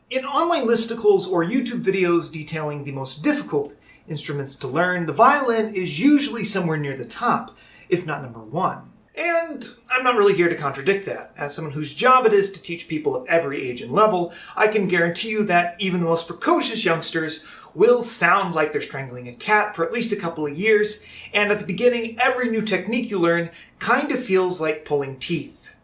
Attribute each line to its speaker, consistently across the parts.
Speaker 1: In online listicles or YouTube videos detailing the most difficult instruments to learn, the violin is usually somewhere near the top, if not number one. And I'm not really here to contradict that. As someone whose job it is to teach people of every age and level, I can guarantee you that even the most precocious youngsters will sound like they're strangling a cat for at least a couple of years, and at the beginning, every new technique you learn kind of feels like pulling teeth.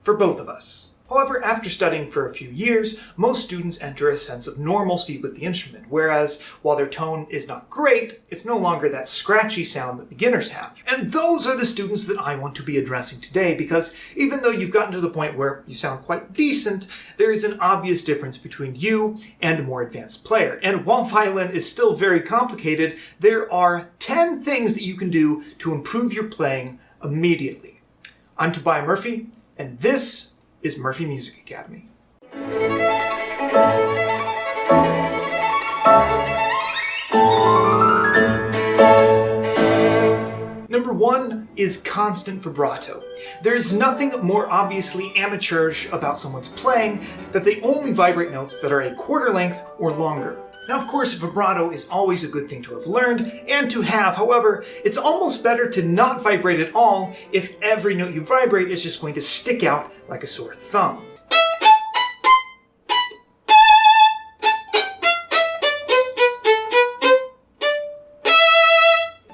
Speaker 1: For both of us. However, after studying for a few years, most students enter a sense of normalcy with the instrument, whereas while their tone is not great, it's no longer that scratchy sound that beginners have. And those are the students that I want to be addressing today, because even though you've gotten to the point where you sound quite decent, there is an obvious difference between you and a more advanced player. And while violin is still very complicated, there are 10 things that you can do to improve your playing immediately. I'm Tobiah Murphy, and this is Murphy Music Academy. Number one is constant vibrato. There's nothing more obviously amateurish about someone's playing that they only vibrate notes that are a quarter length or longer. Now, of course, vibrato is always a good thing to have learned and to have. However, it's almost better to not vibrate at all if every note you vibrate is just going to stick out like a sore thumb.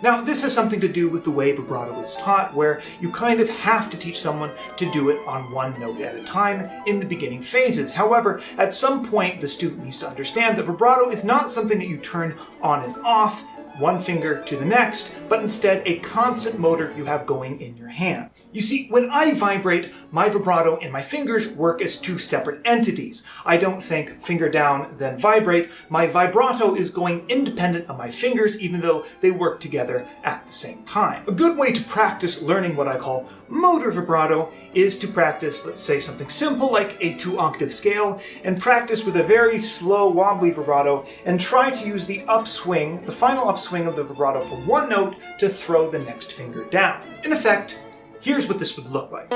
Speaker 1: Now, this has something to do with the way vibrato is taught, where you kind of have to teach someone to do it on one note at a time in the beginning phases. However, at some point, the student needs to understand that vibrato is not something that you turn on and off, one finger to the next, but instead a constant motor you have going in your hand. You see, when I vibrate, my vibrato and my fingers work as two separate entities. I don't think finger down, then vibrate. My vibrato is going independent of my fingers, even though they work together at the same time. A good way to practice learning what I call motor vibrato is to practice, let's say, something simple like a 2-octave scale, and practice with a very slow, wobbly vibrato, and try to use the upswing, the final upswing of the vibrato from one note to throw the next finger down. In effect, here's what this would look like.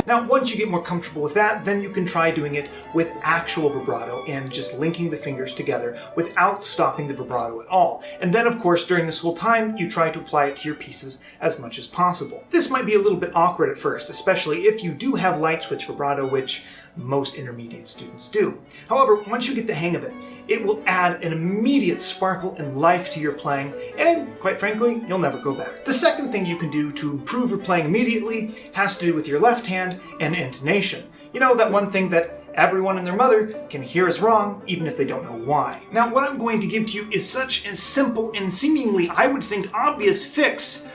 Speaker 1: Now, once you get more comfortable with that, then you can try doing it with actual vibrato and just linking the fingers together without stopping the vibrato at all. And then, of course, during this whole time, you try to apply it to your pieces as much as possible. This might be a little bit awkward at first, especially if you do have light switch vibrato, which most intermediate students do. However, once you get the hang of it, it will add an immediate sparkle and life to your playing, and quite frankly, you'll never go back. The second thing you can do to improve your playing immediately has to do with your left hand and intonation. You know, that one thing that everyone and their mother can hear is wrong, even if they don't know why. Now, what I'm going to give to you is such a simple and seemingly, I would think, obvious fix,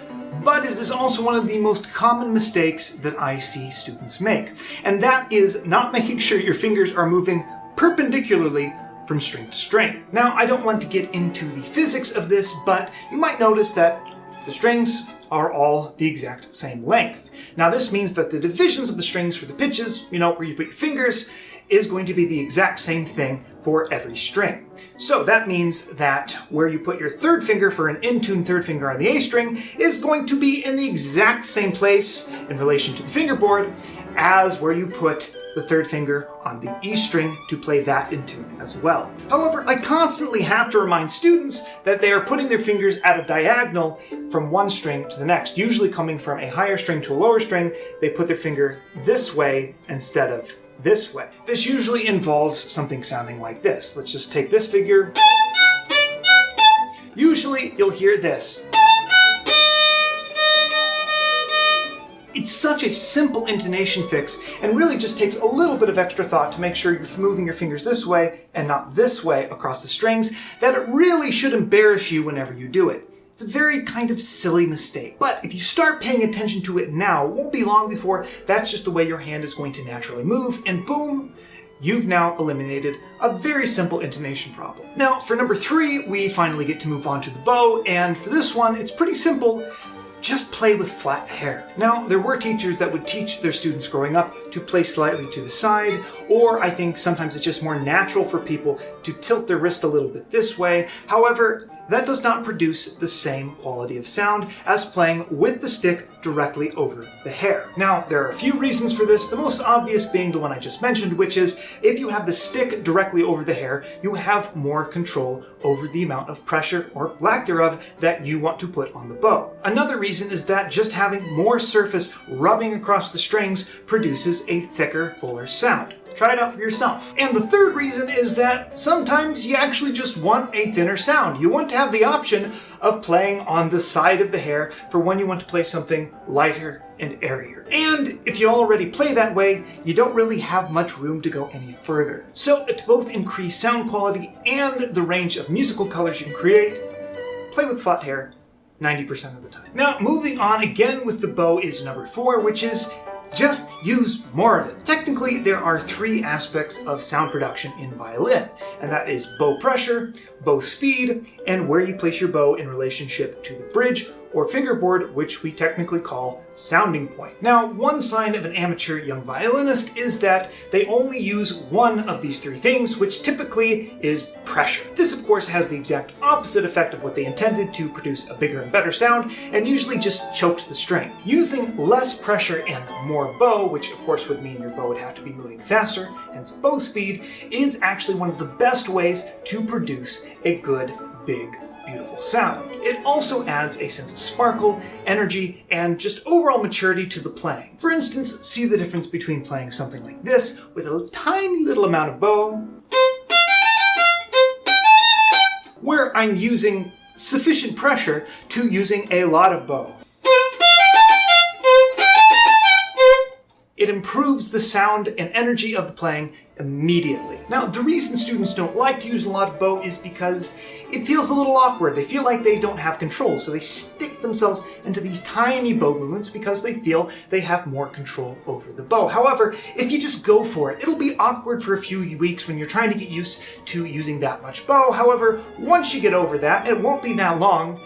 Speaker 1: but it is also one of the most common mistakes that I see students make. And that is not making sure your fingers are moving perpendicularly from string to string. Now, I don't want to get into the physics of this, but you might notice that the strings are all the exact same length. Now, this means that the divisions of the strings for the pitches, you know, where you put your fingers, is going to be the exact same thing for every string. So that means that where you put your third finger for an in-tune third finger on the A string is going to be in the exact same place in relation to the fingerboard as where you put the third finger on the E string to play that in tune as well. However, I constantly have to remind students that they are putting their fingers at a diagonal from one string to the next, usually coming from a higher string to a lower string. They put their finger this way instead of this way. This usually involves something sounding like this. Let's just take this figure. Usually you'll hear this. It's such a simple intonation fix and really just takes a little bit of extra thought to make sure you're moving your fingers this way and not this way across the strings that it really should embarrass you whenever you do it. It's a very kind of silly mistake. But if you start paying attention to it now, it won't be long before that's just the way your hand is going to naturally move, and boom, you've now eliminated a very simple intonation problem. Now, for number 3, we finally get to move on to the bow, and for this one, it's pretty simple. Just play with flat hair. Now, there were teachers that would teach their students growing up to play slightly to the side, or I think sometimes it's just more natural for people to tilt their wrist a little bit this way. However, that does not produce the same quality of sound as playing with the stick directly over the hair. Now, there are a few reasons for this, the most obvious being the one I just mentioned, which is if you have the stick directly over the hair, you have more control over the amount of pressure, or lack thereof, that you want to put on the bow. Another reason is that just having more surface rubbing across the strings produces a thicker, fuller sound. Try it out for yourself. And the third reason is that sometimes you actually just want a thinner sound. You want to have the option of playing on the side of the hair for when you want to play something lighter and airier. And if you already play that way, you don't really have much room to go any further. So to both increase sound quality and the range of musical colors you can create, play with flat hair 90% of the time. Now, moving on again with the bow is number 4, which is just use more of it. Technically, there are 3 aspects of sound production in violin, and that is bow pressure, bow speed, and where you place your bow in relationship to the bridge or fingerboard, which we technically call sounding point. Now, one sign of an amateur young violinist is that they only use one of these 3 things, which typically is pressure. This, of course, has the exact opposite effect of what they intended, to produce a bigger and better sound, and usually just chokes the string. Using less pressure and more bow, which of course would mean your bow would have to be moving faster, hence bow speed, is actually one of the best ways to produce a good, big, beautiful sound. It also adds a sense of sparkle, energy, and just overall maturity to the playing. For instance, see the difference between playing something like this with a tiny little amount of bow, where I'm using sufficient pressure, to using a lot of bow. It improves the sound and energy of the playing immediately. Now, the reason students don't like to use a lot of bow is because it feels a little awkward. They feel like they don't have control, so they stick themselves into these tiny bow movements because they feel they have more control over the bow. However, if you just go for it, it'll be awkward for a few weeks when you're trying to get used to using that much bow. However, once you get over that, and it won't be that long,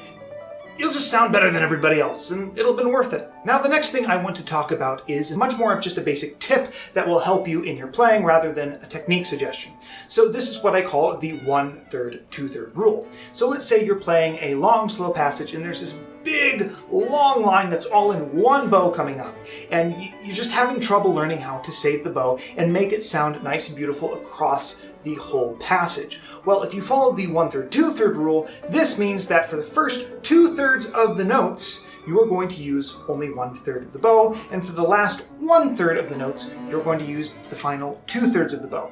Speaker 1: you'll just sound better than everybody else, and it'll have been worth it. Now, the next thing I want to talk about is much more of just a basic tip that will help you in your playing rather than a technique suggestion. So this is what I call the 1/3, 2/3 rule. So let's say you're playing a long, slow passage, and there's this big, long line that's all in one bow coming up, and you're just having trouble learning how to save the bow and make it sound nice and beautiful across the whole passage. Well, if you follow the 1/3, 2/3 rule, this means that for the first 2/3 of the notes, you are going to use only 1/3 of the bow, and for the last 1/3 of the notes, you're going to use the final 2/3 of the bow.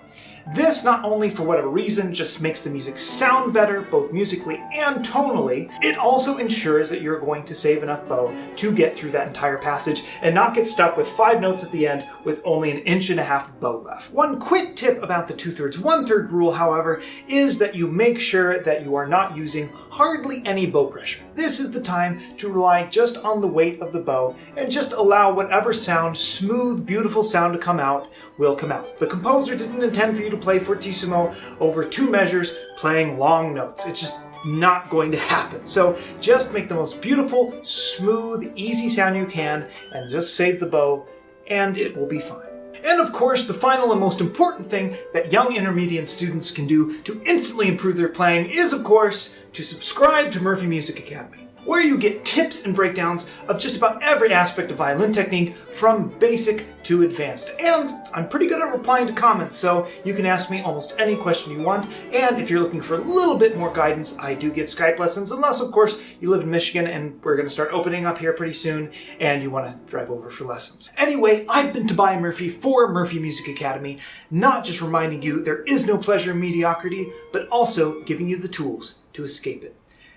Speaker 1: This, not only for whatever reason, just makes the music sound better, both musically and tonally, it also ensures that you're going to save enough bow to get through that entire passage and not get stuck with 5 notes at the end with only 1.5 inches of bow left. One quick tip about the 2/3, 1/3 rule, however, is that you make sure that you are not using hardly any bow pressure. This is the time to rely just on the weight of the bow and just allow whatever sound, smooth, beautiful sound to come out will come out. The composer didn't intend for you to play fortissimo over 2 measures playing long notes. It's just not going to happen. So just make the most beautiful, smooth, easy sound you can and just save the bow and it will be fine. And of course, the final and most important thing that young intermediate students can do to instantly improve their playing is, of course, to subscribe to Murphy Music Academy, where you get tips and breakdowns of just about every aspect of violin technique from basic to advanced. And I'm pretty good at replying to comments, so you can ask me almost any question you want. And if you're looking for a little bit more guidance, I do give Skype lessons, unless of course you live in Michigan and we're going to start opening up here pretty soon and you want to drive over for lessons. Anyway, I've been Tobias Murphy for Murphy Music Academy, not just reminding you there is no pleasure in mediocrity, but also giving you the tools to escape it.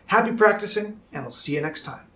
Speaker 1: Happy practicing, and I'll see you next time.